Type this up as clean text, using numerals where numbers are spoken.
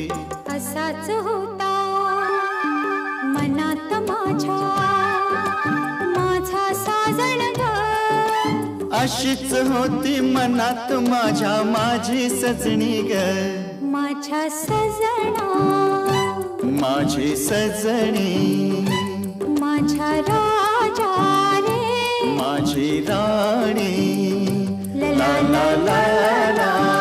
असाच होता मनात माझ्या माझा साजण ग अशीच होती मनात माझ्या माझी सजणी ग माझ्या सजना माझी सजणी माझ्या राजा रे माझी राणी ला ला ला ला ला